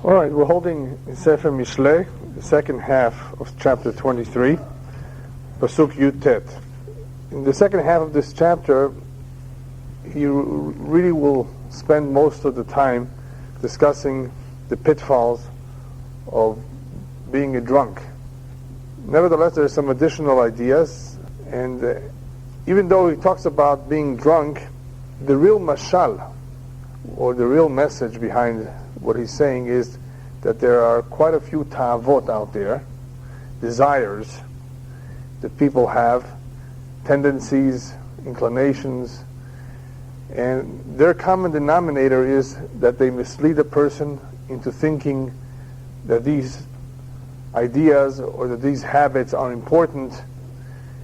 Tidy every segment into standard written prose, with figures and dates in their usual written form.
All right, we're holding Sefer Mishlei, the second half of chapter 23, Pasuk Yud Tet. In the second half of this chapter, he really will spend most of the time discussing the pitfalls of being a drunk. Nevertheless, there are some additional ideas, and even though he talks about being drunk, the real mashal, or the real message behind what he's saying is that there are quite a few ta'avot out there, desires that people have, tendencies, inclinations, and their common denominator is that they mislead a person into thinking that these ideas or that these habits are important,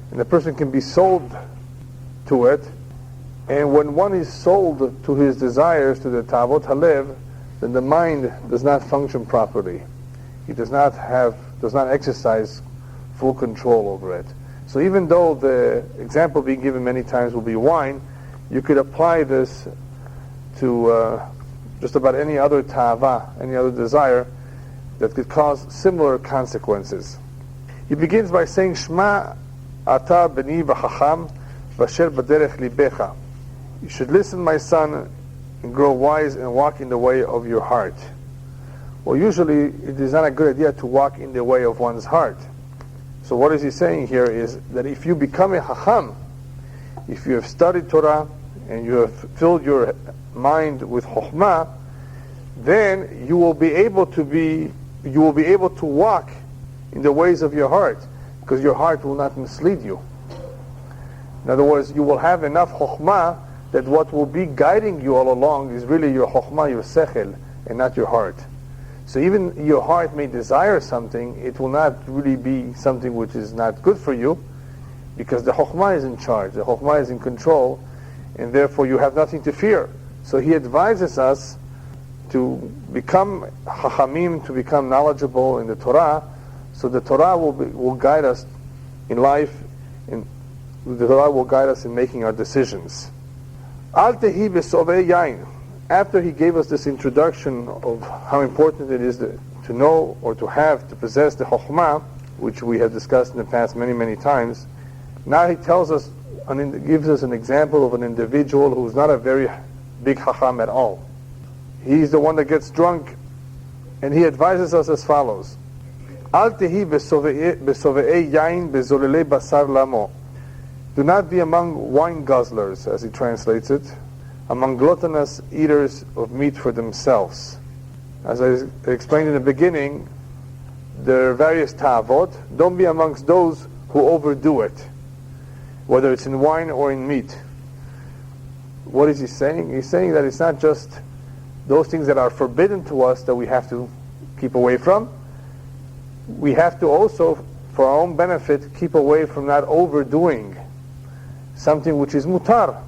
and the person can be sold to it. And when one is sold to his desires, to the ta'avot halev, then the mind does not function properly. He does not exercise full control over it. So even though the example being given many times will be wine, you could apply this to just about any other ta'ava, any other desire that could cause similar consequences. He begins by saying, Shma ata beni v'chacham v'asher b'derech libecha. You should listen, my son, and grow wise and walk in the way of your heart. Well, usually it is not a good idea to walk in the way of one's heart. So what is he saying here is that if you become a chacham, if you have studied Torah and you have filled your mind with chokhmah, then you will be able to walk in the ways of your heart, because your heart will not mislead you. In other words, you will have enough chokhmah that what will be guiding you all along is really your chokhmah, your sechel, and not your heart. So even your heart may desire something, it will not really be something which is not good for you, because the chokhmah is in charge, the chokhmah is in control, and therefore you have nothing to fear. So he advises us to become chachamim, to become knowledgeable in the Torah, so the Torah will guide us in life, and the Torah will guide us in making our decisions. Al tehi besovei yain. After he gave us this introduction of how important it is to know or to possess the chokhmah, which we have discussed in the past many, many times, now he tells us, gives us an example of an individual who's not a very big chacham at all. He's the one that gets drunk, and he advises us as follows: Al tehi besovei yain bezolelei basar lamo. Do not be among wine guzzlers, as he translates it, among gluttonous eaters of meat for themselves. As I explained in the beginning, there are various ta'avot. Don't be amongst those who overdo it, whether it's in wine or in meat. What is he saying? He's saying that it's not just those things that are forbidden to us that we have to keep away from. We have to also, for our own benefit, keep away from not overdoing something which is mutar.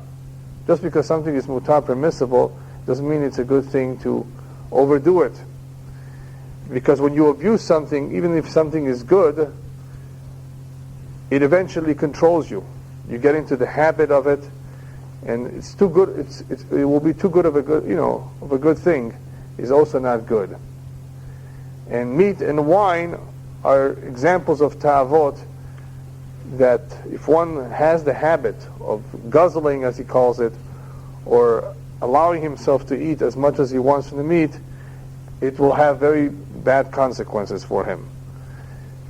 Just because something is mutar, permissible, doesn't mean it's a good thing to overdo it. Because when you abuse something, even if something is good, it eventually controls you. You get into the habit of it, and it's too good. It will be too good of a good thing is also not good. And meat and wine are examples of ta'avot that if one has the habit of guzzling, as he calls it, or allowing himself to eat as much as he wants from the meat, it will have very bad consequences for him.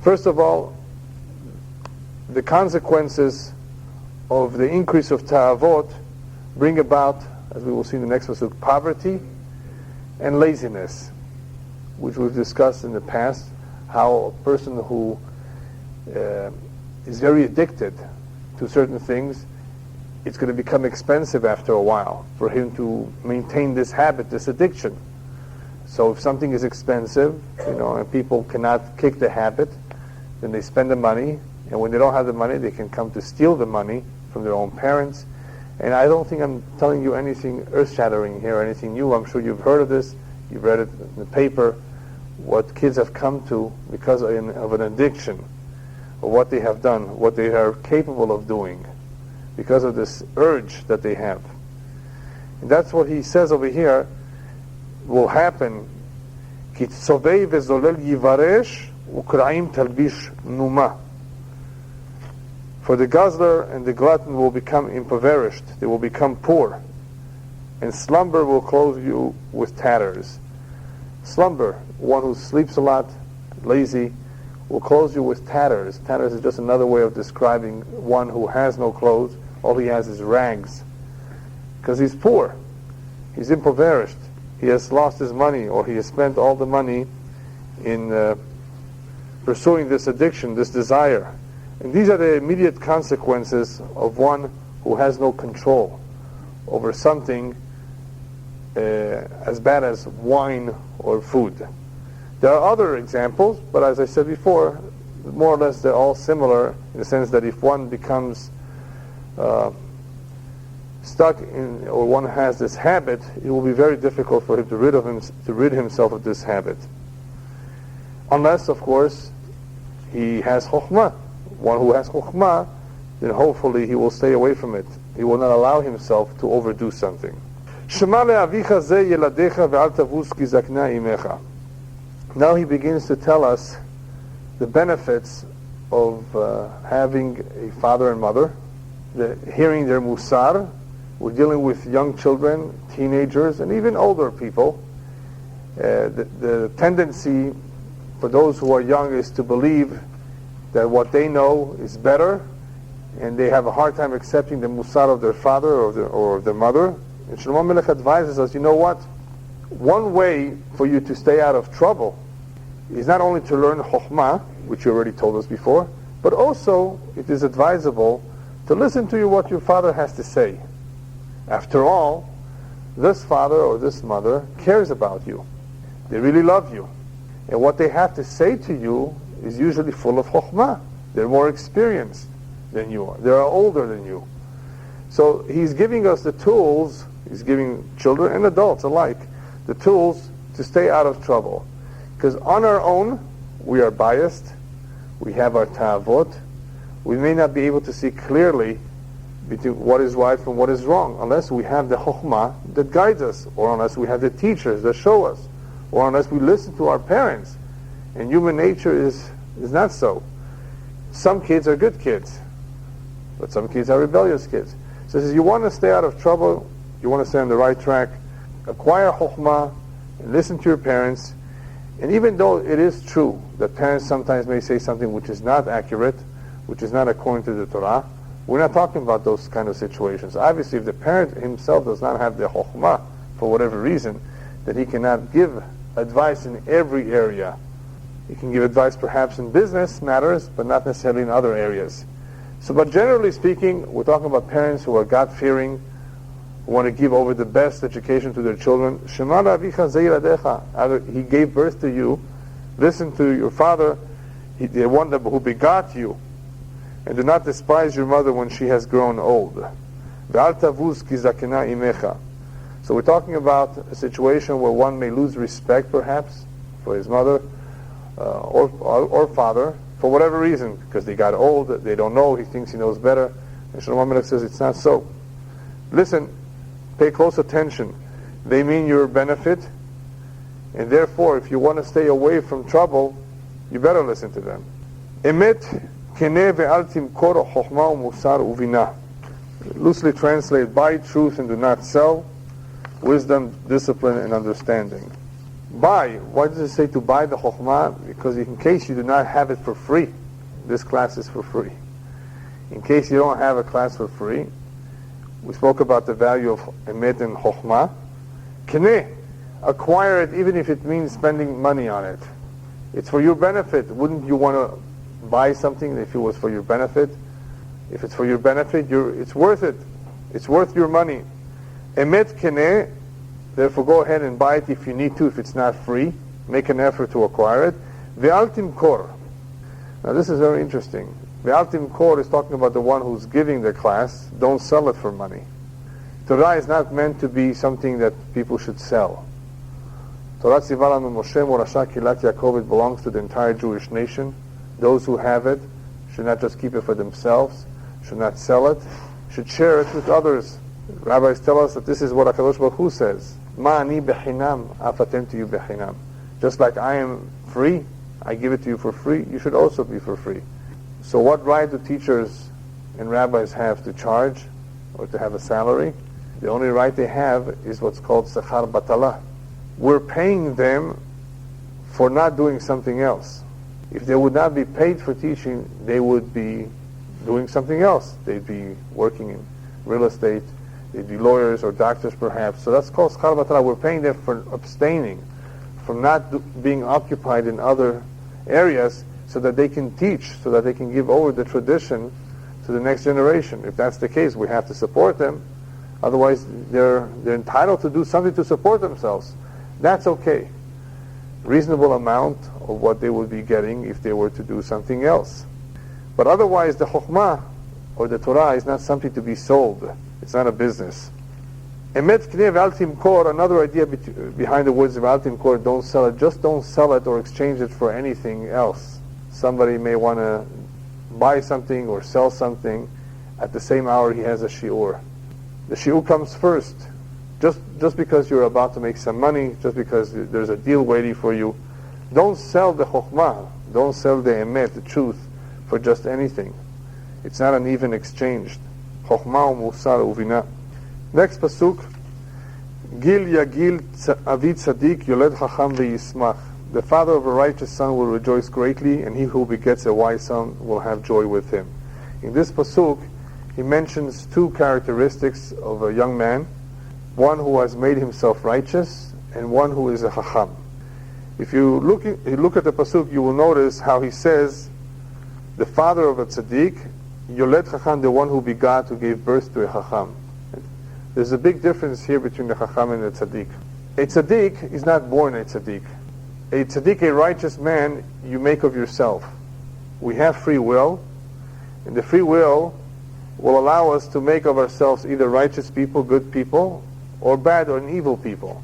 First of all, the consequences of the increase of ta'avot bring about, as we will see in the next pasuk, poverty and laziness, which we've discussed in the past, how a person who is very addicted to certain things, it's going to become expensive after a while for him to maintain this habit, this addiction. So if something is expensive, and people cannot kick the habit, then they spend the money, and when they don't have the money, they can come to steal the money from their own parents. And I don't think I'm telling you anything earth-shattering here, anything new. I'm sure you've heard of this, you've read it in the paper, what kids have come to because of an addiction, or what they have done, what they are capable of doing, because of this urge that they have. And that's what he says over here will happen כי צובא וזולל יברש וקרעים תלביש נומה. For the guzzler and the glutton will become impoverished, they will become poor, and slumber will clothe you with tatters. Slumber, one who sleeps a lot, lazy, will clothe you with tatters. Tatters is just another way of describing one who has no clothes. All he has is rags. Because he's poor. He's impoverished. He has lost his money, or he has spent all the money in pursuing this addiction, this desire. And these are the immediate consequences of one who has no control over something as bad as wine or food. There are other examples, but as I said before, more or less they're all similar in the sense that if one becomes stuck in, or one has this habit, it will be very difficult for him to rid himself of this habit. Unless, of course, he has chokhmah. One who has chokhmah, then hopefully he will stay away from it. He will not allow himself to overdo something. Now he begins to tell us the benefits of having a father and mother, hearing their musar. We're dealing with young children, teenagers, and even older people. The tendency for those who are young is to believe that what they know is better, and they have a hard time accepting the musar of their father or their mother. And Shlomo Melech advises us, you know what? One way for you to stay out of trouble is not only to learn chokhmah, which you already told us before, but also it is advisable to listen to what your father has to say. After all, this father or this mother cares about you. They really love you. And what they have to say to you is usually full of chokhmah. They're more experienced than you are. They are older than you. So he's giving us the tools, he's giving children and adults alike, the tools to stay out of trouble. Because on our own, we are biased, we have our ta'avot, we may not be able to see clearly between what is right from what is wrong, unless we have the chokhmah that guides us, or unless we have the teachers that show us, or unless we listen to our parents. And human nature is not so. Some kids are good kids, but some kids are rebellious kids. So he says, you want to stay out of trouble, you want to stay on the right track, acquire chokhmah, and listen to your parents. And even though it is true that parents sometimes may say something which is not accurate, which is not according to the Torah, we're not talking about those kind of situations. Obviously, if the parent himself does not have the chokhmah, for whatever reason, that he cannot give advice in every area. He can give advice perhaps in business matters, but not necessarily in other areas. So, but generally speaking, we're talking about parents who are God-fearing, who want to give over the best education to their children. Shema la'avicha zeh yiladecha. He gave birth to you. Listen to your father, the one who begot you. And do not despise your mother when she has grown old. Ve'al tavuz ki zakena imecha. So we're talking about a situation where one may lose respect, perhaps, for his mother or father, for whatever reason, because they got old, they don't know, he thinks he knows better. And Shlomo Melech says it's not so. Listen, pay close attention. They mean your benefit, and therefore, if you want to stay away from trouble, you better listen to them. Emet keneh ve'al timkor chokhmah u'musar u'vinah. Loosely translated, buy truth and do not sell, wisdom, discipline, and understanding. Buy. Why does it say to buy the chokhmah? Because in case you do not have it for free, this class is for free. In case you don't have a class for free, we spoke about the value of emet and chokhmah. Keneh, acquire it even if it means spending money on it. It's for your benefit. Wouldn't you want to buy something if it was for your benefit? If it's for your benefit, it's worth it. It's worth your money. Emet keneh, therefore go ahead and buy it if you need to, if it's not free. Make an effort to acquire it. Ve'al timkor. Now this is very interesting. Ve'al timkor is talking about the one who's giving the class. Don't sell it for money. Torah is not meant to be something that people should sell. Torah tzivalanu Moshe Morasha Kilat Yaakov, it belongs to the entire Jewish nation. Those who have it should not just keep it for themselves, should not sell it, should share it with others. Rabbis tell us that this is what HaKadosh Baruch Hu says. Ma ani bechinam, af atem tiyu bechinam. Just like I am free, I give it to you for free, you should also be for free. So what right do teachers and rabbis have to charge or to have a salary? The only right they have is what's called sechar batala. We're paying them for not doing something else. If they would not be paid for teaching, they would be doing something else. They'd be working in real estate, they'd be lawyers or doctors perhaps. So that's called sechar batala. We're paying them for abstaining from not being occupied in other areas so that they can teach, so that they can give over the tradition to the next generation. If that's the case, we have to support them. Otherwise, they're entitled to do something to support themselves. That's okay. Reasonable amount of what they would be getting if they were to do something else. But otherwise, the chokhmah or the Torah is not something to be sold. It's not a business. Emet k'neh v'al timkor, another idea behind the words v'al timkor, don't sell it. Just don't sell it or exchange it for anything else. Somebody may want to buy something or sell something. At the same hour he has a shiur. The shiur comes first. Just because you're about to make some money, just because there's a deal waiting for you, don't sell the chokhmah, don't sell the emet, the truth, for just anything. It's not an even exchange. Chokhmah u'musar u'vina. Next pasuk, Gil yagil avi tzadik yoled chacham v'yismach. The father of a righteous son will rejoice greatly, and he who begets a wise son will have joy with him. In this pasuk, he mentions two characteristics of a young man, one who has made himself righteous, and one who is a chacham. If you look at the pasuk, you will notice how he says, the father of a tzaddik, yoled chacham, the one who begot, who gave birth to a chacham. There's a big difference here between the chacham and the tzaddik. A tzaddik is not born a tzaddik. A tzaddik, a righteous man, you make of yourself. We have free will, and the free will allow us to make of ourselves either righteous people, good people, or bad or evil people.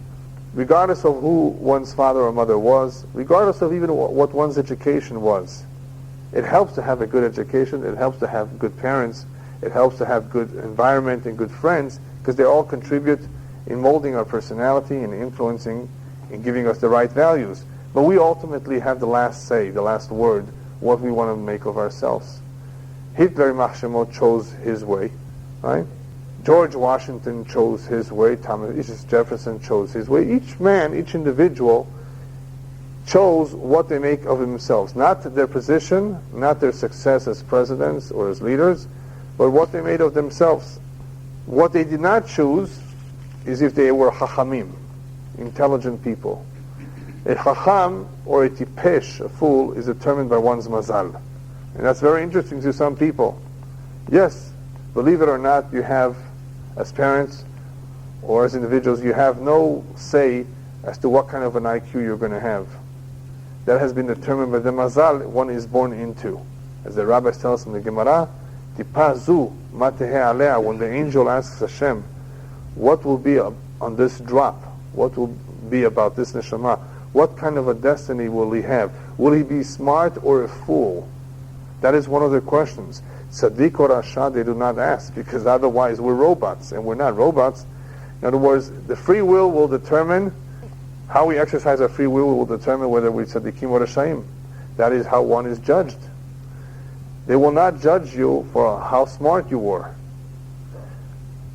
Regardless of who one's father or mother was, regardless of even what one's education was. It helps to have a good education, it helps to have good parents, it helps to have good environment and good friends, because they all contribute in molding our personality and influencing and giving us the right values. But we ultimately have the last say, the last word, what we want to make of ourselves. Hitler Machshemot chose his way, right? George Washington chose his way, Thomas Jefferson chose his way. Each man, each individual chose what they make of themselves. Not their position, not their success as presidents or as leaders, but what they made of themselves. What they did not choose is if they were chachamim, intelligent people. A chacham or a tipesh, a fool, is determined by one's mazal. And that's very interesting to some people. Yes, believe it or not, you have, as parents or as individuals, you have no say as to what kind of an IQ you're going to have. That has been determined by the mazal one is born into. As the rabbis tell us in the Gemara, Tipa zu matehe alea, when the angel asks Hashem, what will be on this drop? What will be about this neshama? What kind of a destiny will he have? Will he be smart or a fool? That is one of the questions. Tzaddik or Rasha, they do not ask, because otherwise we're robots, and we're not robots. In other words, the free will determine, how we exercise our free will determine whether we're tzaddikim or rashaim. That is how one is judged. They will not judge you for how smart you were.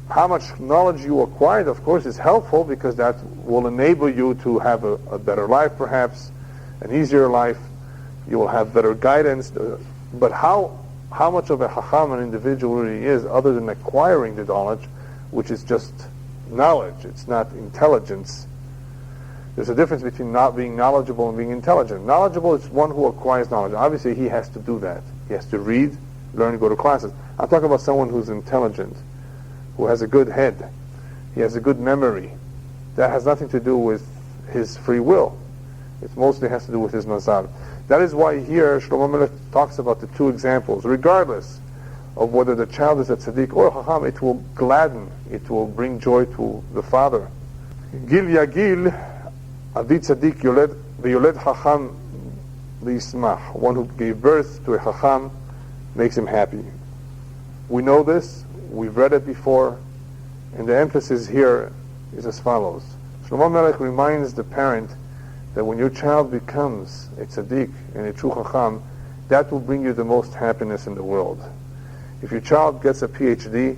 How much knowledge you acquired, of course, is helpful, because that will enable you to have a better life, perhaps, an easier life. You will have better guidance. But how much of a chacham an individual really is, other than acquiring the knowledge, which is just knowledge, it's not intelligence. There's a difference between not being knowledgeable and being intelligent. Knowledgeable is one who acquires knowledge. Obviously, he has to do that. He has to read, learn, go to classes. I'm talking about someone who's intelligent, who has a good head. He has a good memory. That has nothing to do with his free will. It mostly has to do with his mazal. That is why here Shlomo Melech talks about the two examples. Regardless of whether the child is a tzaddik or a chacham, it will gladden, it will bring joy to the father. Gil yagil avi tzaddik yoled v'yoled chacham v'yismach. One who gave birth to a chacham makes him happy. We know this, we've read it before, and the emphasis here is as follows. Shlomo Melech reminds the parent that when your child becomes a tzaddik and a true chacham, that will bring you the most happiness in the world. If your child gets a PhD,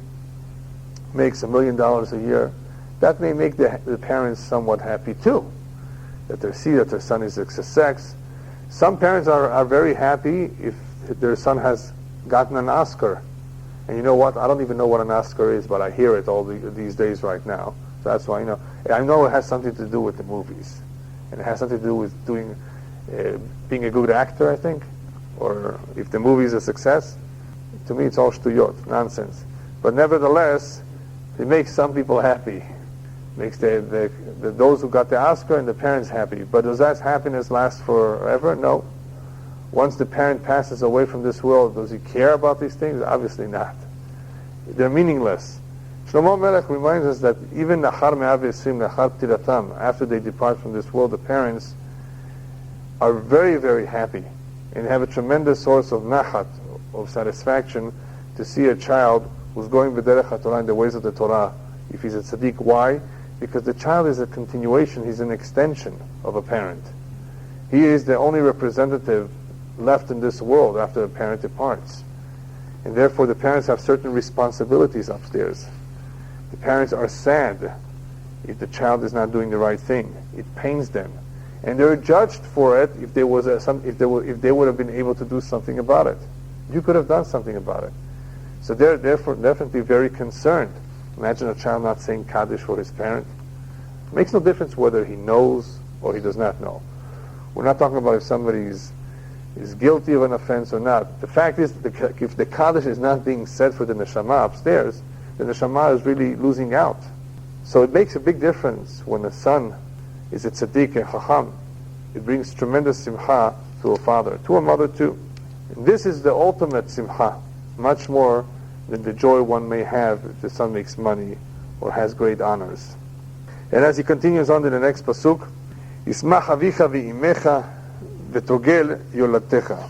makes $1 million a year, that may make the parents somewhat happy too, that they see that their son is a success. Some parents are very happy if their son has gotten an Oscar. And you know what? I don't even know what an Oscar is, but I hear it all these days right now. So that's why, I know it has something to do with the movies. And it has something to do with being a good actor, I think. Or if the movie is a success. To me, it's all shtuyot, nonsense. But nevertheless, it makes some people happy. Makes those who got the Oscar and the parents happy. But does that happiness last forever? No. Once the parent passes away from this world, does he care about these things? Obviously not. They're meaningless. Shlomo Melech reminds us that even after they depart from this world, the parents are very, very happy and have a tremendous source of nachat, of satisfaction, to see a child who's going b'derech HaTorah, in the ways of the Torah, if he's a tzaddik. Why? Because the child is a continuation, he's an extension of a parent. He is the only representative left in this world after the parent departs. And therefore the parents have certain responsibilities upstairs. The parents are sad if the child is not doing the right thing. It pains them. And they're judged for it if they would have been able to do something about it. You could have done something about it. So they're therefore definitely very concerned. Imagine a child not saying Kaddish for his parent. It makes no difference whether he knows or he does not know. We're not talking about if somebody is guilty of an offense or not. The fact is, if the Kaddish is not being said for the neshama upstairs, the neshama is really losing out. So it makes a big difference when a son is a tzaddik and chacham. It brings tremendous simcha to a father, to a mother too. And this is the ultimate simcha, much more than the joy one may have if the son makes money or has great honors. And as he continues on to the next pasuk, Yismach avicha v'imecha v'togel yolatecha.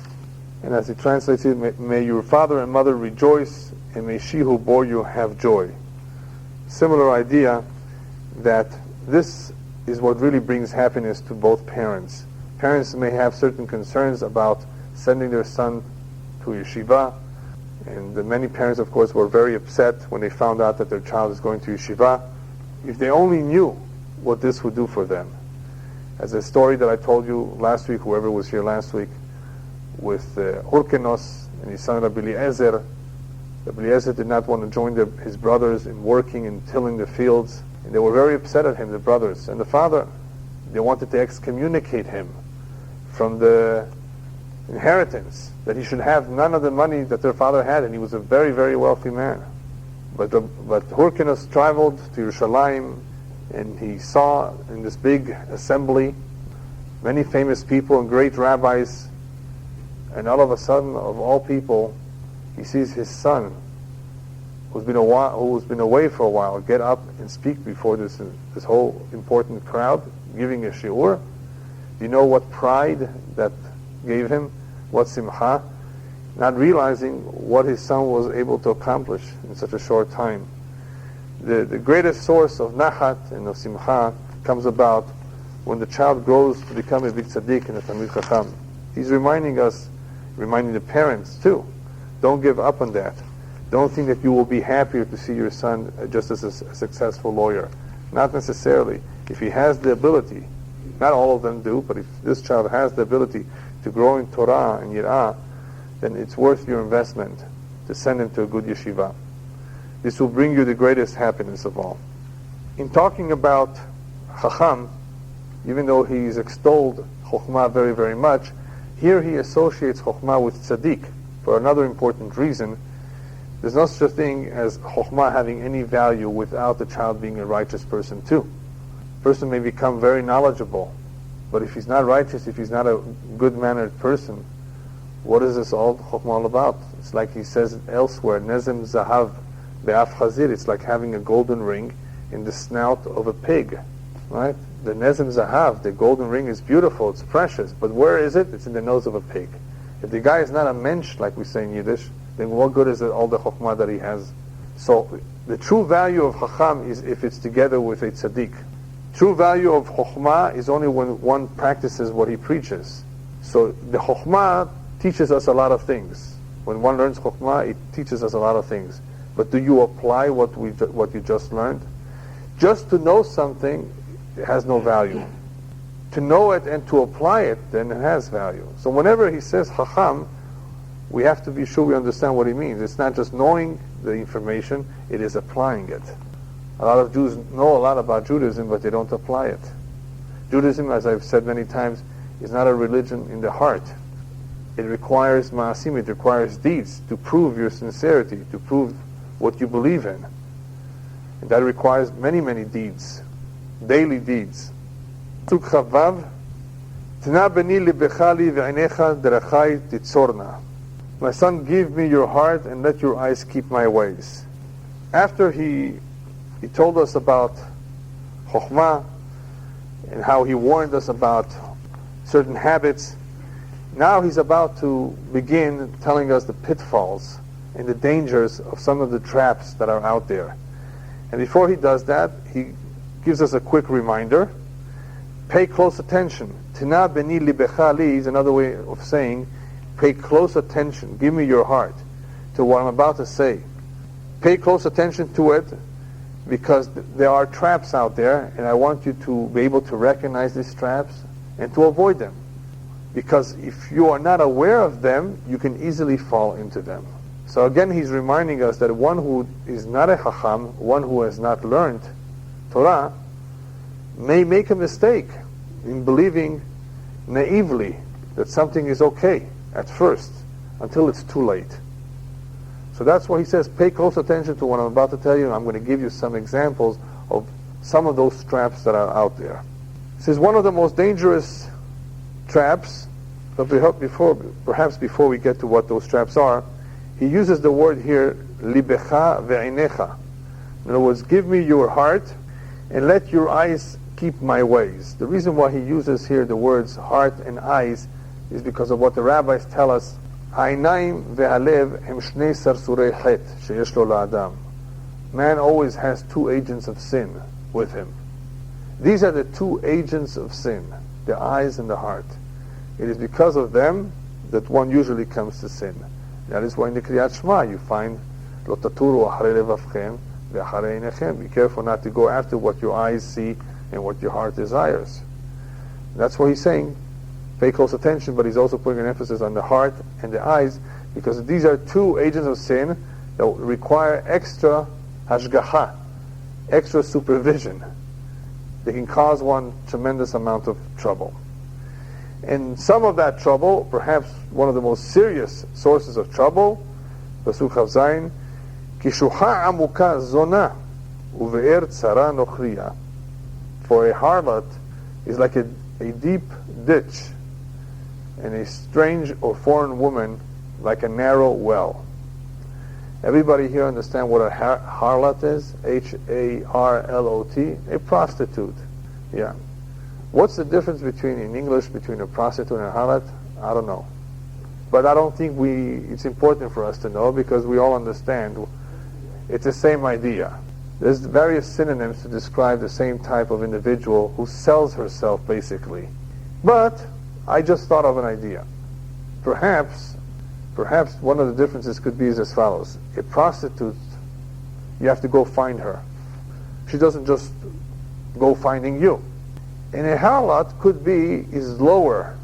And as he translates it, may your father and mother rejoice, and may she who bore you have joy. Similar idea, that this is what really brings happiness to both parents. Parents may have certain concerns about sending their son to yeshiva, and many parents, of course, were very upset when they found out that their child is going to yeshiva. If they only knew what this would do for them. As a story that I told you last week, whoever was here last week, with Hurkenos and his son Rabbi Eliezer. Rabbi Eliezer did not want to join his brothers in working and tilling the fields. And they were very upset at him, the brothers. And the father, they wanted to excommunicate him from the inheritance, that he should have none of the money that their father had, and he was a very, very wealthy man. But Hurkenos traveled to Yerushalayim, and he saw in this big assembly many famous people and great rabbis, and all of a sudden, of all people, he sees his son, who's been away for a while, get up and speak before this whole important crowd, giving a shiur. Do you know what pride that gave him? What simcha? Not realizing what his son was able to accomplish in such a short time. The greatest source of nachat and of simcha comes about when the child grows to become a big tzaddik and a talmid chacham. He's reminding the parents too. Don't give up on that. Don't think that you will be happier to see your son just as a successful lawyer. Not necessarily. If he has the ability, not all of them do, but if this child has the ability to grow in Torah and Yirah, then it's worth your investment to send him to a good yeshiva. This will bring you the greatest happiness of all. In talking about Chacham, even though he's extolled Chokhmah very, very much, here he associates Chokhmah with Tzaddik for another important reason. There's no such a thing as Chokhmah having any value without the child being a righteous person too. A person may become very knowledgeable, but if he's not righteous, if he's not a good-mannered person, what is this all Chokhmah all about? It's like he says elsewhere, Nezem Zahav Be'af Chazir. It's like having a golden ring in the snout of a pig, right? The Nezem Zahav, the golden ring, is beautiful, it's precious, but where is it? It's in the nose of a pig. If the guy is not a mensch, like we say in Yiddish, then what good is it, all the Chokhmah that he has? So the true value of Chacham is if it's together with a tzaddik. True value of chokhmah is only when one practices what he preaches. So the chokhmah teaches us a lot of things. When one learns chokhmah, it teaches us a lot of things. But do you apply what you just learned? Just to know something has no value. To know it and to apply it, then it has value. So whenever he says chacham, we have to be sure we understand what he means. It's not just knowing the information, it is applying it. A lot of Jews know a lot about Judaism, but they don't apply it. Judaism, as I've said many times, is not a religion in the heart. It requires ma'asim, it requires deeds to prove your sincerity, to prove what you believe in. And that requires many, many deeds, daily deeds. My son, give me your heart and let your eyes keep my ways. After he told us about chokhmah and how he warned us about certain habits, now he's about to begin telling us the pitfalls and the dangers of some of the traps that are out there. And before he does that, he gives us a quick reminder. Pay close attention. Tina beni libecha li is another way of saying, pay close attention. Give me your heart to what I'm about to say. Pay close attention to it, because there are traps out there, and I want you to be able to recognize these traps and to avoid them. Because if you are not aware of them, you can easily fall into them. So again, he's reminding us that one who is not a chacham, one who has not learned Torah, may make a mistake in believing naively that something is okay at first, until it's too late. So that's why he says, pay close attention to what I'm about to tell you, and I'm going to give you some examples of some of those traps that are out there. He says one of the most dangerous traps, but perhaps before we get to what those traps are, he uses the word here, libecha ve'inecha. In other words, give me your heart and let your eyes keep my ways. The reason why he uses here the words heart and eyes is because of what the rabbis tell us. העיניים והלב הם שני סרסורי חטא שיש לו לאדם. Man always has two agents of sin with him. These are the two agents of sin, the eyes and the heart. It is because of them that one usually comes to sin. That is why in the Kriyat Shema you find lo taturu acharei levavchem ve'acharei einechem. Be careful not to go after what your eyes see and what your heart desires. That's why he's saying, pay close attention, but he's also putting an emphasis on the heart and the eyes, because these are two agents of sin that require extra hashgacha, extra supervision. They can cause one tremendous amount of trouble. And some of that trouble, perhaps one of the most serious sources of trouble, Pasuk Chav Zayin, Kishuha amuka zona uve'er tzara nochriya. For a harlot is like a deep ditch, and a strange or foreign woman like a narrow well. Everybody here understand what a harlot is? H-A-R-L-O-T? A prostitute. Yeah. What's the difference in English between a prostitute and a harlot? I don't know. But I don't think it's important for us to know, because we all understand it's the same idea. There's various synonyms to describe the same type of individual who sells herself, basically. But I just thought of an idea. Perhaps one of the differences could be as follows. A prostitute, you have to go find her. She doesn't just go finding you. And a harlot is lower.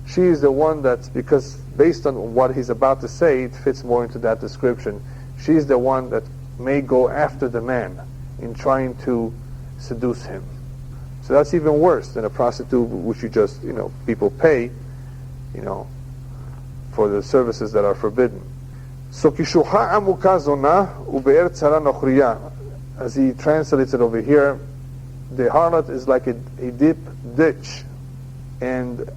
She is the one because based on what he's about to say, it fits more into that description. She's the one that may go after the man in trying to seduce him. So that's even worse than a prostitute, which you just, people pay, for the services that are forbidden. So kishuha amuka zona ube'er tzara nochriya. As he translates it over here, the harlot is like a deep ditch, and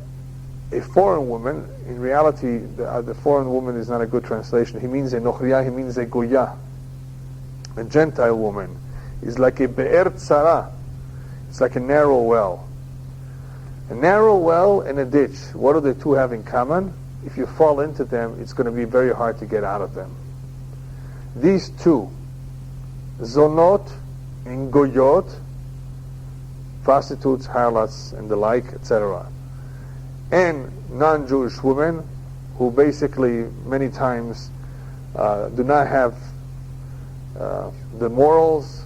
a foreign woman, in reality, the foreign woman is not a good translation. He means a nochriya, he means a goya, a Gentile woman, is like a be'er tzara. It's like a narrow well. A narrow well and a ditch. What do the two have in common? If you fall into them, it's going to be very hard to get out of them. These two, zonot and goyot, prostitutes, harlots, and the like, etc. And non-Jewish women who basically many times do not have the morals,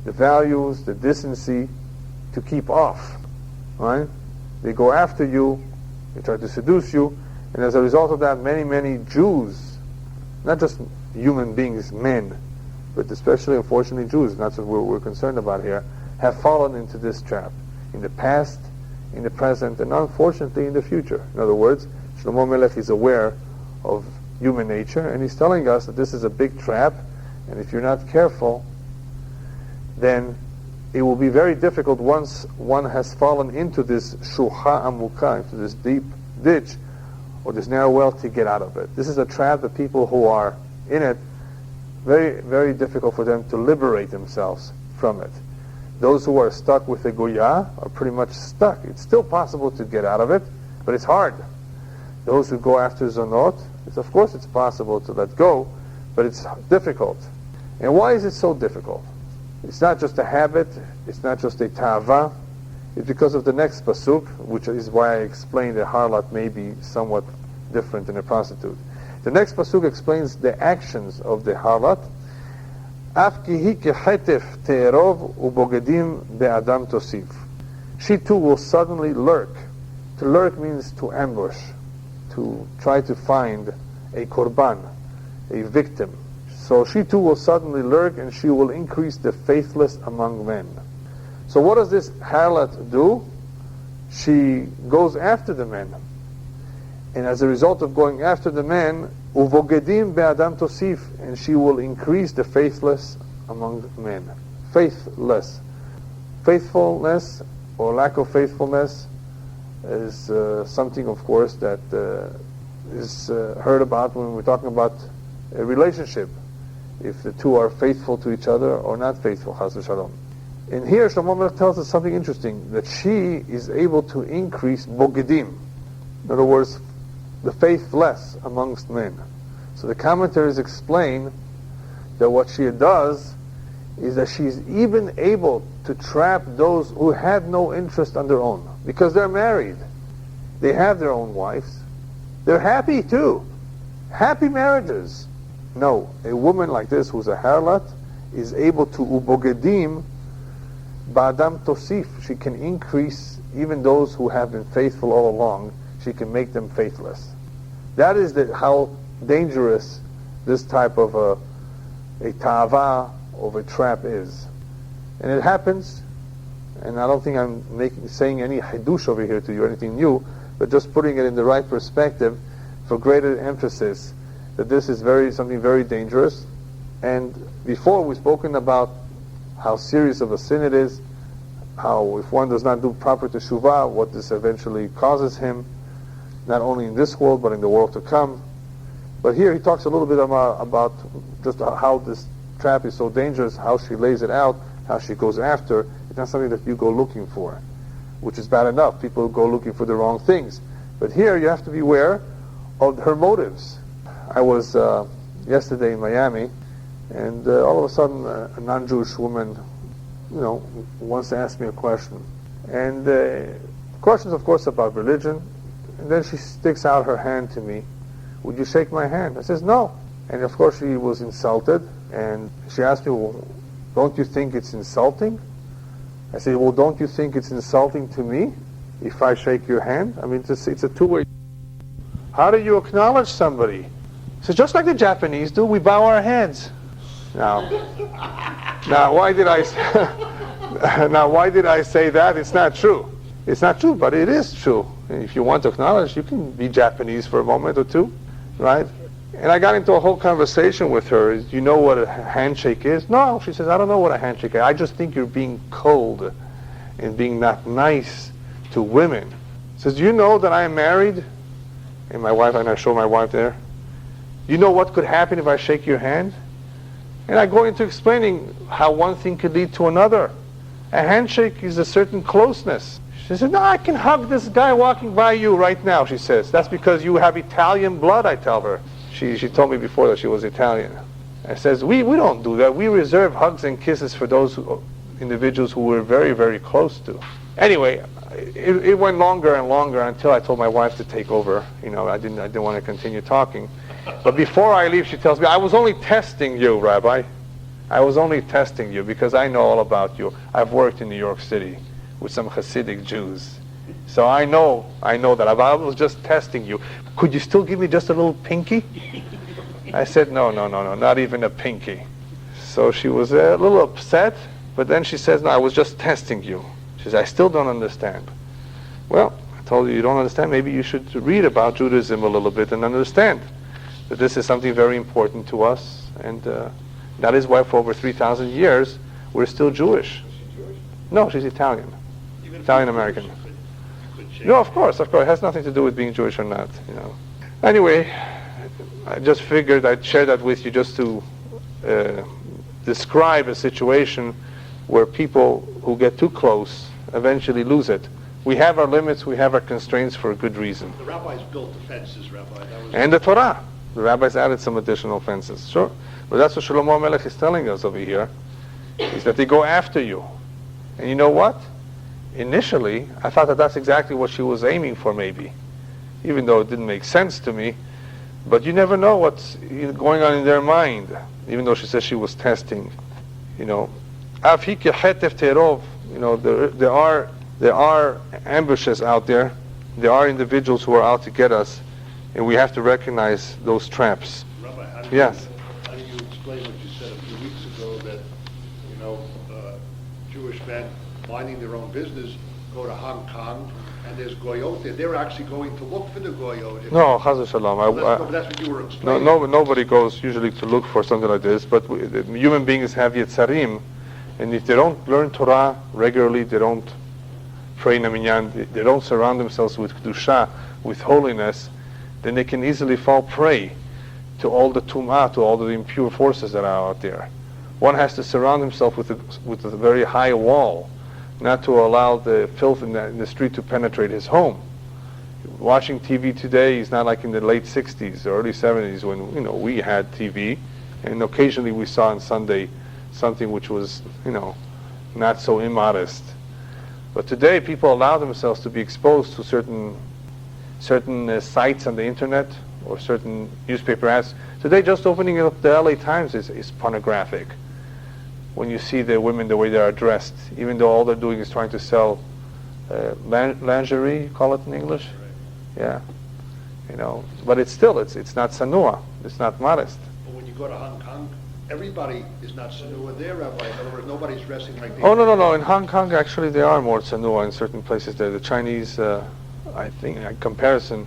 the values, the decency to keep off, right? They go after you, they try to seduce you, and as a result of that, many Jews, not just human beings, men, but especially, unfortunately, Jews, and that's what we're concerned about here, have fallen into this trap in the past, in the present, and unfortunately in the future. In other words, Shlomo Melech is aware of human nature, and he's telling us that this is a big trap, and if you're not careful, then it will be very difficult once one has fallen into this shuha amuka, into this deep ditch, or this narrow well, to get out of it. This is a trap that people who are in it, very difficult for them to liberate themselves from it. Those who are stuck with the goya are pretty much stuck. It's still possible to get out of it, but it's hard. Those who go after zonot, of course it's possible to let go, but it's difficult. And why is it so difficult? It's not just a habit, it's not just a ta'ava, it's because of the next pasuk, which is why I explained that harlot may be somewhat different than a prostitute. The next pasuk explains the actions of the harlot. She too will suddenly lurk. To lurk means to ambush, to try to find a korban, a victim. So she too will suddenly lurk, and she will increase the faithless among men. So what does this harlot do? She goes after the men. And as a result of going after the men, uvogedim be'adam tosif, and she will increase the faithless among men. Faithless. Faithfulness or lack of faithfulness is something, of course, that is heard about when we're talking about a relationship. If the two are faithful to each other or not faithful, chas v'shalom. And here Shlomo Melech tells us something interesting, that she is able to increase bogedim. In other words, the faithless amongst men. So the commentaries explain that what she does is that she's even able to trap those who had no interest on their own, because they're married. They have their own wives. They're happy too. Happy marriages. No, a woman like this who's a harlot is able to ubogedim ba'adam tosif. She can increase even those who have been faithful all along. She can make them faithless. That is how dangerous this type of a ta'ava, of a trap is. And it happens, and I don't think I'm saying any hidush over here to you, anything new, but just putting it in the right perspective for greater emphasis, that this is something very dangerous. And before we've spoken about how serious of a sin it is, how if one does not do proper teshuvah, what this eventually causes him, not only in this world, but in the world to come. But here he talks a little bit about just how this trap is so dangerous, how she lays it out, how she goes after. It's not something that you go looking for, which is bad enough. People go looking for the wrong things. But here you have to be aware of her motives. I was yesterday in Miami, and all of a sudden a non-Jewish woman, wants to ask me a question. And questions, of course, about religion. And then she sticks out her hand to me. Would you shake my hand? I says, no. And of course she was insulted. And she asked me, well, don't you think it's insulting? I said, well, don't you think it's insulting to me if I shake your hand? I mean, it's a two-way. How do you acknowledge somebody? So just like the Japanese do, we bow our heads. Now, why did I say that? It's not true. It's not true, but it is true. If you want to acknowledge, you can be Japanese for a moment or two, right? And I got into a whole conversation with her. Do you know what a handshake is? No, she says, I don't know what a handshake is. I just think you're being cold and being not nice to women. She says, do you know that I am married? And my wife, and I show my wife there. Do you know what could happen if I shake your hand? And I go into explaining how one thing could lead to another. A handshake is a certain closeness. She said, no, I can hug this guy walking by you right now, she says. That's because you have Italian blood, I tell her. She told me before that she was Italian. I says, we don't do that. We reserve hugs and kisses for those individuals who we're very, very close to. Anyway, it went longer and longer until I told my wife to take over. I didn't want to continue talking. But before I leave, she tells me, I was only testing you, Rabbi. I was only testing you because I know all about you. I've worked in New York City with some Hasidic Jews. So I know that. I was just testing you. Could you still give me just a little pinky? I said, no, not even a pinky. So she was a little upset, but then she says, no, I was just testing you. She says, I still don't understand. Well, I told you don't understand. Maybe you should read about Judaism a little bit and understand that this is something very important to us. And that is why for over 3,000 years, we're still Jewish. Is she Jewish? No, she's Italian. Even Italian-American. Could change. No, of course. It has nothing to do with being Jewish or not. Anyway, I just figured I'd share that with you just to describe a situation where people who get too close eventually lose it. We have our limits, we have our constraints for a good reason. The rabbis built the fences, Rabbi. And the Torah. The rabbis added some additional fences, sure. But that's what Shlomo Melech is telling us over here, is that they go after you. And you know what? Initially, I thought that that's exactly what she was aiming for, maybe. Even though it didn't make sense to me. But you never know what's going on in their mind, even though she says she was testing. There are ambushes out there. There are individuals who are out to get us, and we have to recognize those traps. Rabbi, how do you explain what you said a few weeks ago that Jewish men minding their own business go to Hong Kong and there's goyot there? They're actually going to look for the goyot. No, chas v'shalom. That's what you were explaining. Nobody goes usually to look for something like this, but human beings have yetzarim, and if they don't learn Torah regularly, they don't pray in a minyan, they don't surround themselves with kedusha, with holiness, then they can easily fall prey to all the tum'ah, to all the impure forces that are out there. One has to surround himself with a very high wall, not to allow the filth in the street to penetrate his home. Watching TV today is not like in the late 60s or early 70s when we had TV, and occasionally we saw on Sunday something which was not so immodest. But today people allow themselves to be exposed to certain sites on the internet or certain newspaper ads. Today just opening up the LA Times is pornographic. When you see the women the way they are dressed, even though all they're doing is trying to sell lingerie, you call it in English? Right. Yeah. But it's still, it's not sanua, it's not modest. But when you go to Hong Kong, everybody is not sanua there, Rabbi. In other words, nobody's dressing like they Oh, no. In Hong Kong, actually, they are more sanua in certain places there. The Chinese, I think, in comparison,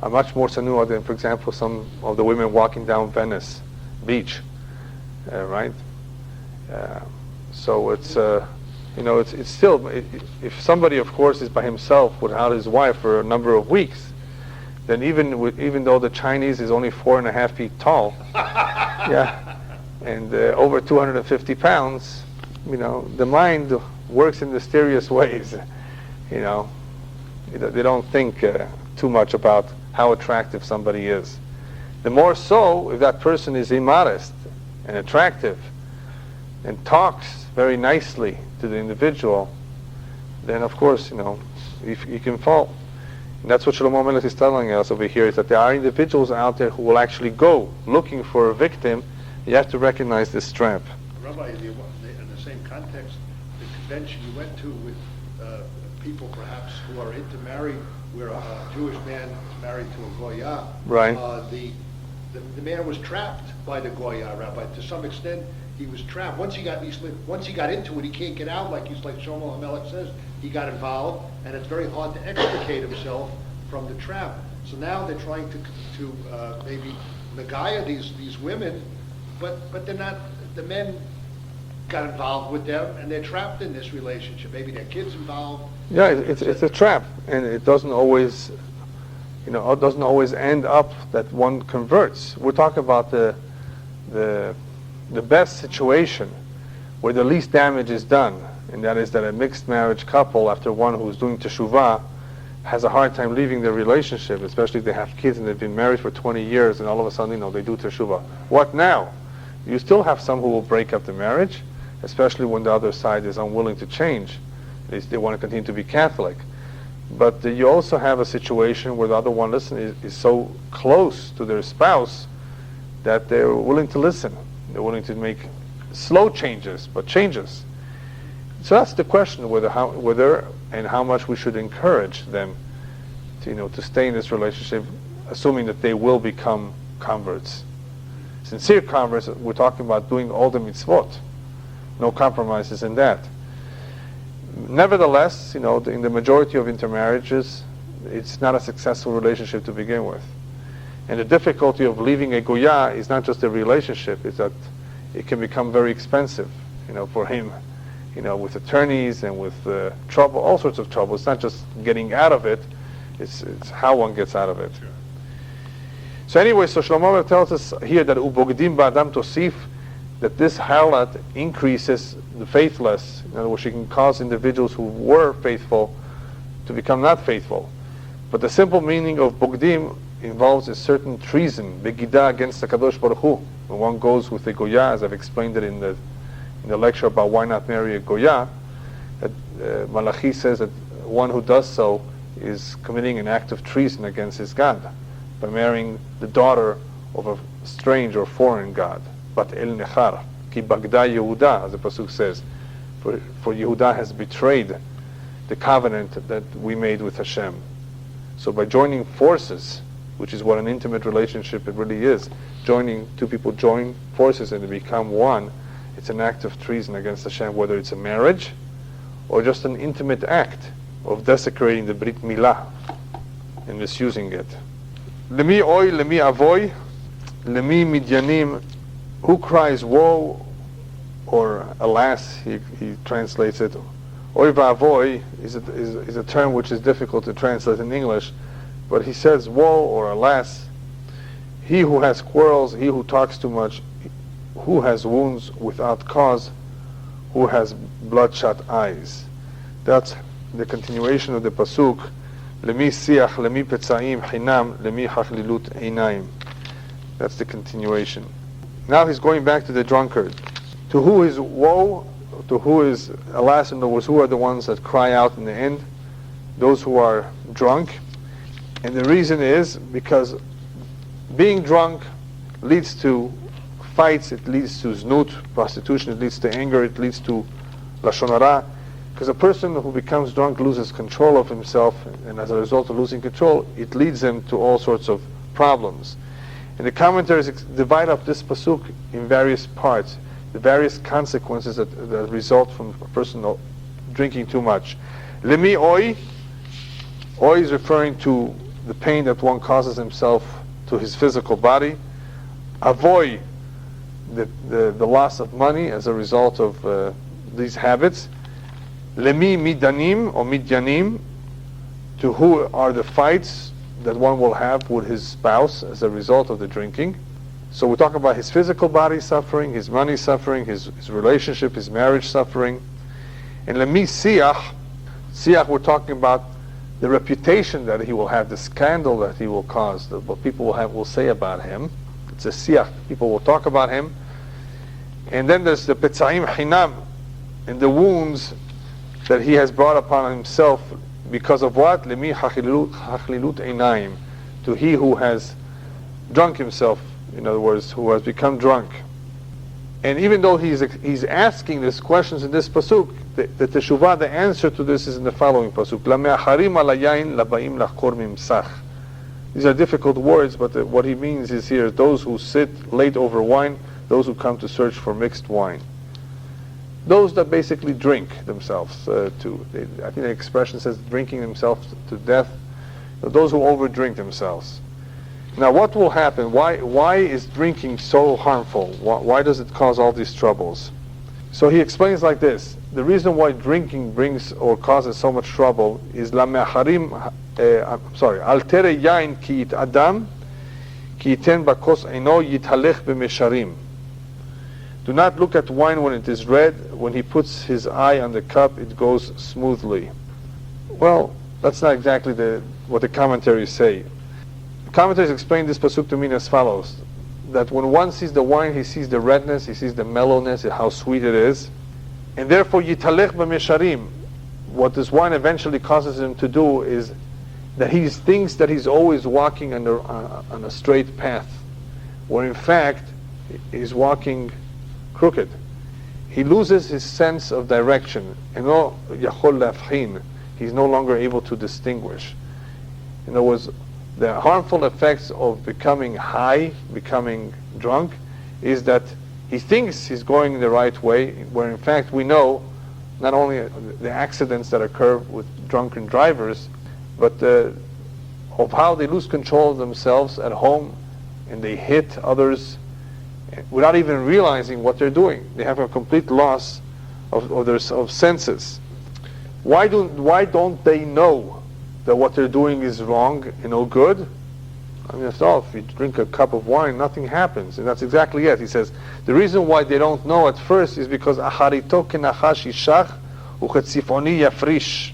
are much more sanua than, for example, some of the women walking down Venice Beach, right? So it's, it's still, if somebody, of course, is by himself without his wife for a number of weeks, then even though the Chinese is only 4.5 feet tall, yeah, and over 250 pounds, the mind works in mysterious ways. They don't think too much about how attractive somebody is. The more so if that person is immodest and attractive and talks very nicely to the individual, then of course, you can fall. And that's what Shlomo Melech is telling us over here, is that there are individuals out there who will actually go looking for a victim. You have to recognize this trap. Rabbi, in the same context, the convention you went to with people perhaps who are into marriage, where a Jewish man is married to a Goya, right? The man was trapped by the Goya, Rabbi. To some extent, he was trapped. Once he got into it, he can't get out. Like Shlomo HaMelech says, he got involved, and it's very hard to extricate himself from the trap. So now they're trying to maybe negaya these women, but they're not. The men got involved with them, and they're trapped in this relationship. Maybe their kids involved. Yeah, it's a trap, and it doesn't always, it doesn't always end up that one converts. We're talking about the best situation where the least damage is done, and that is that a mixed marriage couple, after one who's doing teshuvah, has a hard time leaving their relationship, especially if they have kids and they've been married for 20 years, and all of a sudden, they do teshuvah. What now? You still have some who will break up the marriage. especially when the other side is unwilling to change. They want to continue to be Catholic. But you also have a situation where the other one is so close to their spouse that they're willing to listen. They're willing to make slow changes, but changes. So that's the question, whether and how much we should encourage them to stay in this relationship, assuming that they will become converts. Sincere converts, we're talking about doing all the mitzvot. No compromises in that. Nevertheless, in the majority of intermarriages, it's not a successful relationship to begin with. And the difficulty of leaving a goya is not just the relationship, it's that it can become very expensive, for him, with attorneys and with trouble, all sorts of trouble. It's not just getting out of it, it's how one gets out of it. Sure. So anyway, so Shlomo tells us here that ubogdim ba'adam tosif, that this harlot increases the faithless. In other words, she can cause individuals who were faithful to become not faithful. But the simple meaning of bogdim involves a certain treason, begida, against the Kadosh Baruch Hu. When one goes with a goya, as I've explained it in the lecture about why not marry a goya, that Malachi says that one who does so is committing an act of treason against his God by marrying the daughter of a strange or foreign God. But el nechar, ki bagda Yehuda, as the pasuk says, for Yehuda has betrayed the covenant that we made with Hashem. So by joining forces, which is what an intimate relationship it really is, two people join forces and they become one, it's an act of treason against Hashem, whether it's a marriage or just an intimate act of desecrating the Brit Milah and misusing it. Lemi oy, lemi avoy, lemi midyanim. Who cries woe, or alas, he translates it. Oy va'avoy is a term which is difficult to translate in English, but he says woe or alas. He who has quarrels, he who talks too much, who has wounds without cause, who has bloodshot eyes. That's the continuation of the pasuk. Lemi siach, lemi petzaim, hinam, lemi hachlilut einayim. That's the continuation. Now he's going back to the drunkard. To who is woe, to who is alas, in other words, who are the ones that cry out in the end? Those who are drunk. And the reason is because being drunk leads to fights, it leads to znut, prostitution, it leads to anger, it leads to lashon hara. Because a person who becomes drunk loses control of himself, and as a result of losing control, it leads him to all sorts of problems. And the commentaries divide up this pasuk in various parts, the various consequences that result from a person drinking too much. Lemi oy, oy is referring to the pain that one causes himself to his physical body. Avoy, the loss of money as a result of these habits. Lemi midanim or midyanim, to who are the fights that one will have with his spouse as a result of the drinking. So we're talking about his physical body suffering, his money suffering, his relationship, his marriage suffering. And lemi siach, we're talking about the reputation that he will have, the scandal that he will cause, what people will say about him. It's a siach, people will talk about him. And then there's the petzaim hinam, and the wounds that he has brought upon himself because of what? Lemi hachlilut einayim, to he who has drunk himself, in other words, who has become drunk. And even though he's asking these questions in this pasuk, the teshuvah, the answer to this is in the following pasuk. Lame'acharim al hayayin labaim lachkor mimsach. These are difficult words, but what he means is here, those who sit late over wine, those who come to search for mixed wine. Those that basically drink themselves I think the expression says drinking themselves to death. Those who overdrink themselves. Now what will happen? Why is drinking so harmful? Why does it cause all these troubles? So he explains like this. The reason why drinking brings or causes so much trouble is altere yain ki it adam ki iten bakos eino yithalech b'mesharim. Do not look at wine when it is red. When he puts his eye on the cup, it goes smoothly. Well, that's not exactly what the commentaries say. The commentaries explain this pasuk to mean as follows: that when one sees the wine, he sees the redness, he sees the mellowness, how sweet it is. And therefore, yitalech b'misharim, what this wine eventually causes him to do is that he thinks that he's always walking on a straight path, where in fact he's walking crooked. He loses his sense of direction, and he's no longer able to distinguish. In other words, the harmful effects of becoming high, becoming drunk, is that he thinks he's going the right way, where in fact we know not only the accidents that occur with drunken drivers, but of how they lose control of themselves at home and they hit others without even realizing what they're doing. They have a complete loss of their senses. Why don't they know that what they're doing is wrong and no good? I mean, after all, if you drink a cup of wine, nothing happens. And that's exactly it. He says, the reason why they don't know at first is because acharito kenachash yishach uchetzifoni yafrish.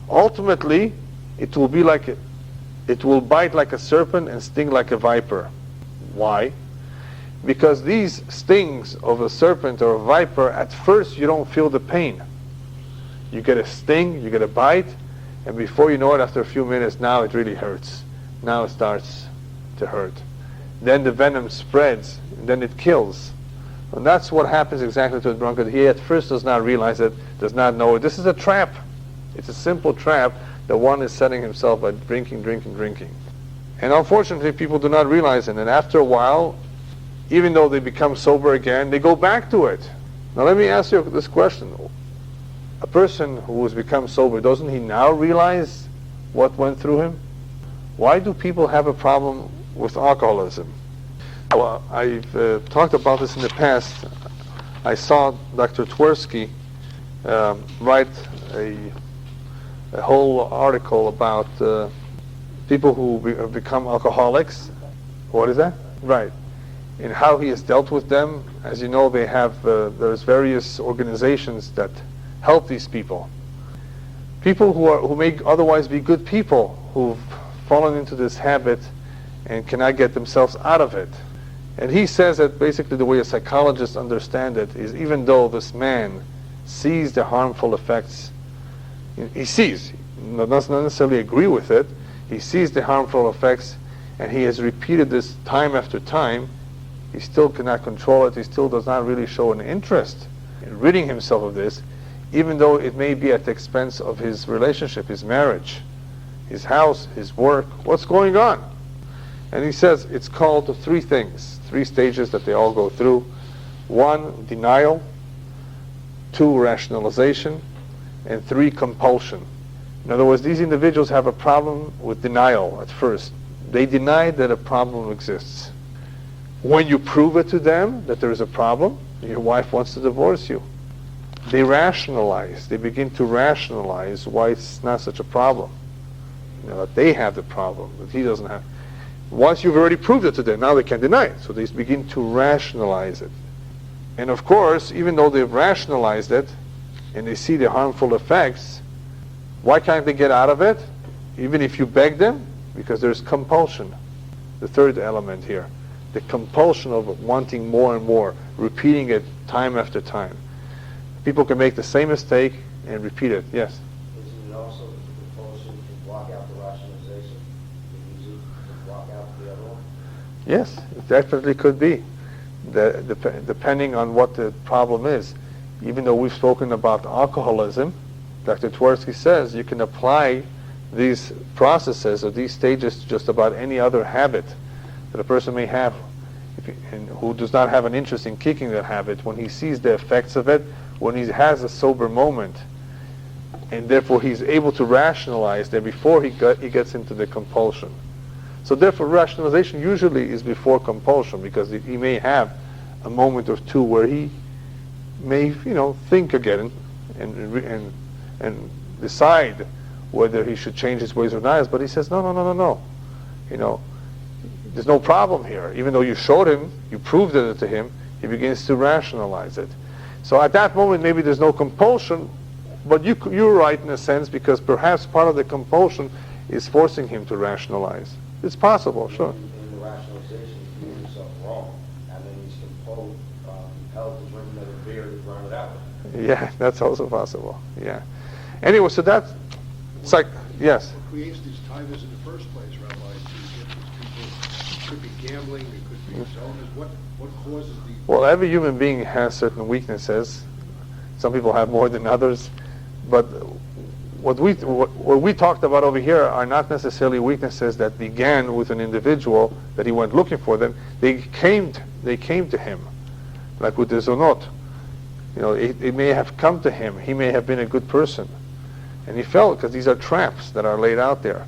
Ultimately, it will bite like a serpent and sting like a viper. Why? Because these stings of a serpent or a viper, at first you don't feel the pain. You get a sting, you get a bite, and before you know it, after a few minutes, now it really hurts. Now it starts to hurt. Then the venom spreads, and then it kills. And that's what happens exactly to a drunkard. He at first does not realize it, does not know it. This is a trap. It's a simple trap that one is setting himself by drinking. And unfortunately, people do not realize it. And after a while, even though they become sober again, they go back to it. Now let me ask you this question. A person who has become sober, doesn't he now realize what went through him? Why do people have a problem with alcoholism? Well, I've talked about this in the past. I saw Dr. Twersky write a whole article about people who have become alcoholics. What is that? Right. And how he has dealt with them. As you know, they have there's various organizations that help these people. People who may otherwise be good people, who've fallen into this habit and cannot get themselves out of it. And he says that basically the way a psychologist understands it is, even though this man sees the harmful effects, he sees, doesn't necessarily agree with it, he sees the harmful effects, and he has repeated this time after time, he still cannot control it, he still does not really show an interest in ridding himself of this, even though it may be at the expense of his relationship, his marriage, his house, his work, what's going on? And he says it's called three things, three stages that they all go through. 1, denial. 2, rationalization. And 3, compulsion. In other words, these individuals have a problem with denial at first. They deny that a problem exists. When you prove it to them that there is a problem, your wife wants to divorce you. They rationalize. They begin to rationalize why it's not such a problem. You know, that they have the problem, that he doesn't have. Once you've already proved it to them, now they can deny it. So they begin to rationalize it. And of course, even though they've rationalized it, and they see the harmful effects, why can't they get out of it? Even if you beg them? Because there's compulsion. The third element here. The compulsion of wanting more and more, repeating it time after time. People can make the same mistake and repeat it. Yes? Isn't it also the compulsion to block out the rationalization? To use it to block out the other one? Yes, it definitely could be. Depending on what the problem is. Even though we've spoken about alcoholism, Dr. Twersky says you can apply these processes or these stages to just about any other habit that a person may have, and who does not have an interest in kicking that habit. When he sees the effects of it, when he has a sober moment, and therefore he's able to rationalize that before he gets into the compulsion. So therefore rationalization usually is before compulsion, because he may have a moment or two where he may, think again and decide whether he should change his ways or not. But he says, no. There's no problem here. Even though you showed him, you proved it to him, he begins to rationalize it. So at that moment, maybe there's no compulsion, but you're right in a sense, because perhaps part of the compulsion is forcing him to rationalize. It's possible, sure. In the rationalization, he's doing himself wrong, and then he's compelled to drink another beer to run it out. Yeah, that's also possible. Yeah. Anyway, so that's, it's like, yes. What creates these tigers in the first place, Rabbi? To get these people, it could be gambling, it could be zoners. What causes the... Well, every human being has certain weaknesses. Some people have more than others. But what we talked about over here are not necessarily weaknesses that began with an individual that he went looking for them. They came to him, like with the zonot. You know, it may have come to him. He may have been a good person, and he fell because these are traps that are laid out there.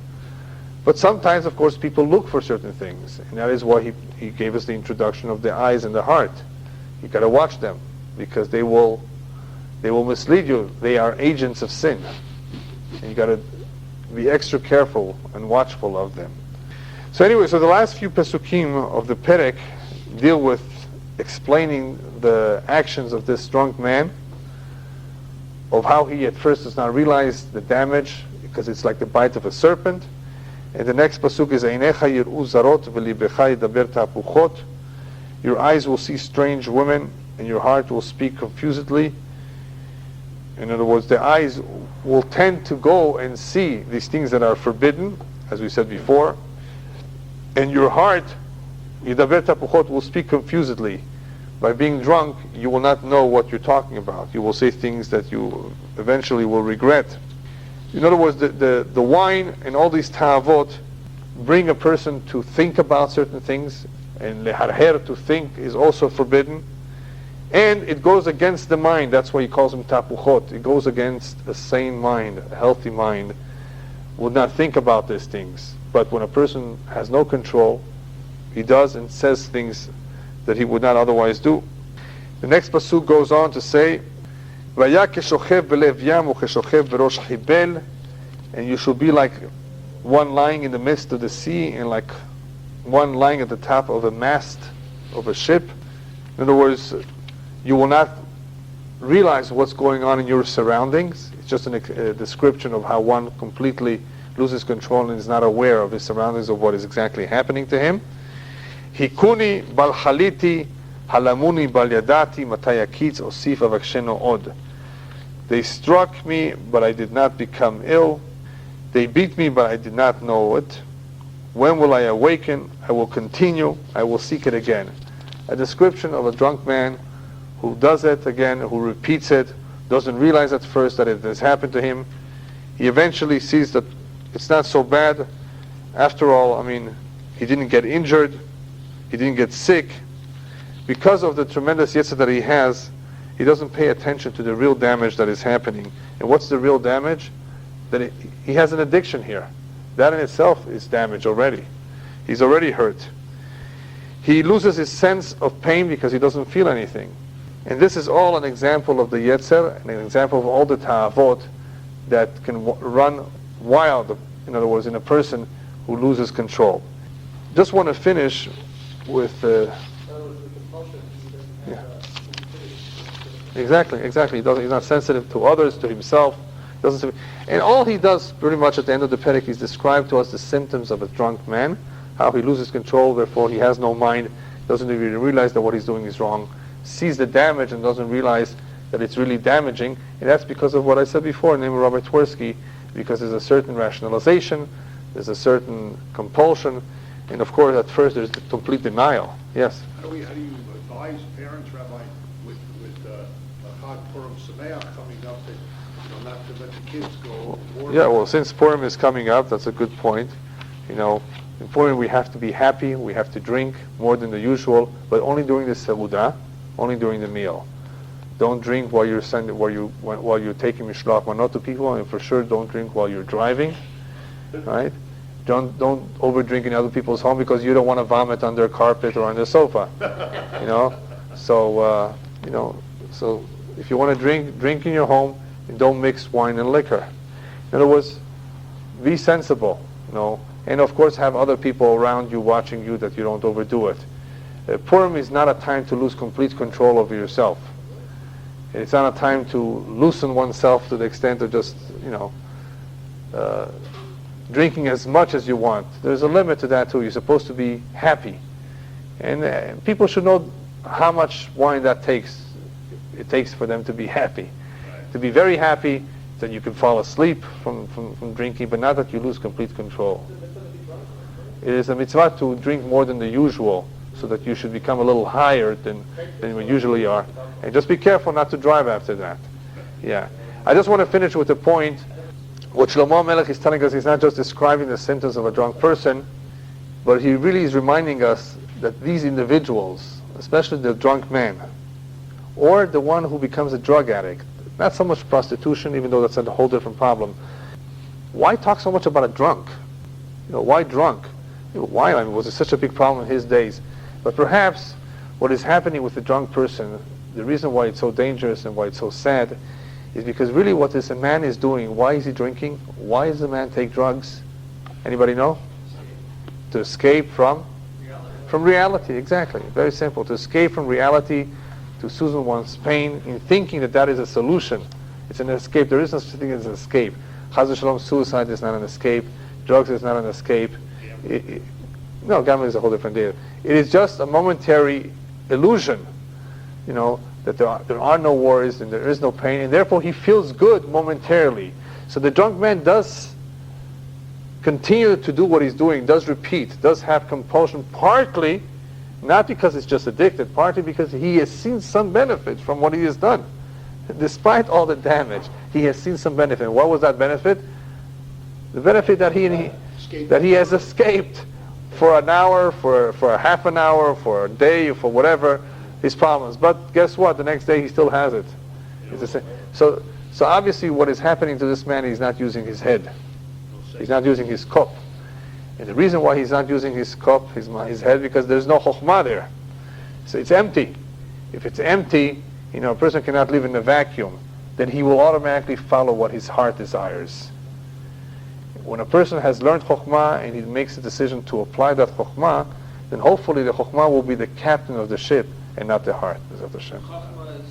But sometimes, of course, people look for certain things, and that is why he gave us the introduction of the eyes and the heart. You got to watch them because they will mislead you. They are agents of sin, and you got to be extra careful and watchful of them. So anyway, so the last few pesukim of the perek deal with explaining the actions of this drunk man, of how he at first does not realize the damage because it's like the bite of a serpent. And the next pasuk is Einecha yir'u zarot v'libecha yidaber tapuchot. Your eyes will see strange women and your heart will speak confusedly. In other words, the eyes will tend to go and see these things that are forbidden, as we said before, and your heart, yidaber tapuchot, will speak confusedly. By being drunk, you will not know what you're talking about. You will say things that you eventually will regret. In other words, the wine and all these ta'avot bring a person to think about certain things, and leharher, to think, is also forbidden. And it goes against the mind. That's why he calls them tapuchot. It goes against a sane mind, a healthy mind, would not think about these things. But when a person has no control, he does and says things that he would not otherwise do. The next pasuk goes on to say, "Vaya keshochev belev yam ukeshochev berosh chibel," and you shall be like one lying in the midst of the sea, and like one lying at the top of a mast of a ship. In other words, you will not realize what's going on in your surroundings. It's just a description of how one completely loses control and is not aware of his surroundings, of what is exactly happening to him. Hikuni bal chaliti, halamuni bal yadati, matayakitz osif avaksheno od. They struck me, but I did not become ill. They beat me, but I did not know it. When will I awaken? I will continue. I will seek it again. A description of a drunk man who does it again, who repeats it, doesn't realize at first that it has happened to him. He eventually sees that it's not so bad. After all, he didn't get injured. He didn't get sick. Because of the tremendous yitzhak that he has, he doesn't pay attention to the real damage that is happening. And what's the real damage? That he has an addiction here. That in itself is damage already. He's already hurt. He loses his sense of pain because he doesn't feel anything. And this is all an example of the yetzer, and an example of all the ta'avot that can run wild, in other words, in a person who loses control. Just want to finish with Exactly. He's not sensitive to others, to himself. And all he does pretty much at the end of the perek is describe to us the symptoms of a drunk man, how he loses control, therefore he has no mind, doesn't even realize that what he's doing is wrong, sees the damage and doesn't realize that it's really damaging. And that's because of what I said before, in the name of Robert Twersky, because there's a certain rationalization, there's a certain compulsion, and of course at first there's the complete denial. Yes? How do you advise parents, Rabbi, with Chag Purim Sameach coming up, that not to let the kids go more? Yeah, well, since Purim is coming up, that's a good point. In Purim we have to be happy, we have to drink more than the usual, but only during the Seudah, only during the meal. Don't drink while you're taking Mishloach Manot to people, and for sure don't drink while you're driving, right? Don't overdrink in other people's home because you don't want to vomit on their carpet or on their sofa, So if you want to drink in your home, and don't mix wine and liquor. In other words, be sensible, and of course have other people around you watching you that you don't overdo it. Purim is not a time to lose complete control over yourself. It's not a time to loosen oneself to the extent of just, drinking as much as you want. There's a limit to that too. You're supposed to be happy. And people should know how much wine it takes for them to be happy. to be very happy that you can fall asleep from drinking, but not that you lose complete control. It is a mitzvah to drink more than the usual, so that you should become a little higher than we usually are. And just be careful not to drive after that. Yeah. I just want to finish with a point. What Shlomo Melech is telling us, he's not just describing the symptoms of a drunk person, but he really is reminding us that these individuals, especially the drunk man, or the one who becomes a drug addict, not so much prostitution, even though that's a whole different problem. Why talk so much about a drunk? Why drunk? Why? I mean, was it such a big problem in his days? But perhaps what is happening with the drunk person, the reason why it's so dangerous and why it's so sad, is because really what this man is doing, why is he drinking? Why does the man take drugs? Anybody know? To escape from? From reality, exactly. Very simple. To escape from reality, to soothe one's pain, in thinking that that is a solution. It's an escape. There is no such thing as an escape. Chas v'shalom, suicide is not an escape. Drugs is not an escape. No, gambling is a whole different deal. It is just a momentary illusion, that there are no worries and there is no pain, and therefore he feels good momentarily. So the drunk man does continue to do what he's doing, does repeat, does have compulsion, partly not because it's just addicted, partly because he has seen some benefit from what he has done. Despite all the damage, he has seen some benefit. And what was that benefit? The benefit that he has escaped for an hour, for a half an hour, for a day, for whatever, his problems. But guess what? The next day he still has it. It's the same. So obviously what is happening to this man, he's not using his head. He's not using his cup. And the reason why he's not using his cup, his head, because there's no chokhmah there. So it's empty. If it's empty, a person cannot live in a vacuum. Then he will automatically follow what his heart desires. When a person has learned chokhmah and he makes a decision to apply that chokhmah, then hopefully the chokhmah will be the captain of the ship and not the heart. Chokhmah is,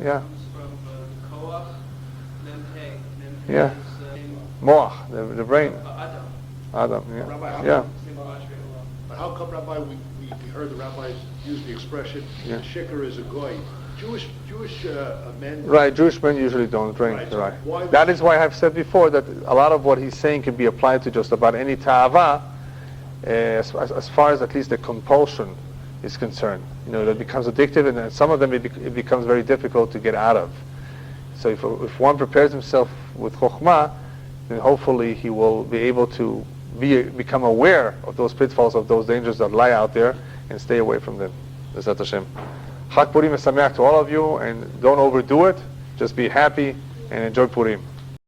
yeah. comes from koach, mempe. Yeah. Moach, the brain. Adam, yeah. Rabbi, Yeah. But how come, Rabbi, we heard the rabbis use the expression, Yeah. shikar is a goy. Jewish men... Right, Jewish men usually don't drink. Right, so Right. why That is why I've said before that a lot of what he's saying can be applied to just about any ta'ava, as far as at least the compulsion is concerned. That becomes addictive, and then some of them it becomes very difficult to get out of. So if one prepares himself with chokhmah, then hopefully he will be able to become aware of those pitfalls, of those dangers that lie out there, and stay away from them. Bezat Hashem. Chag Purim Sameach to all of you, and don't overdo it. Just be happy and enjoy Purim.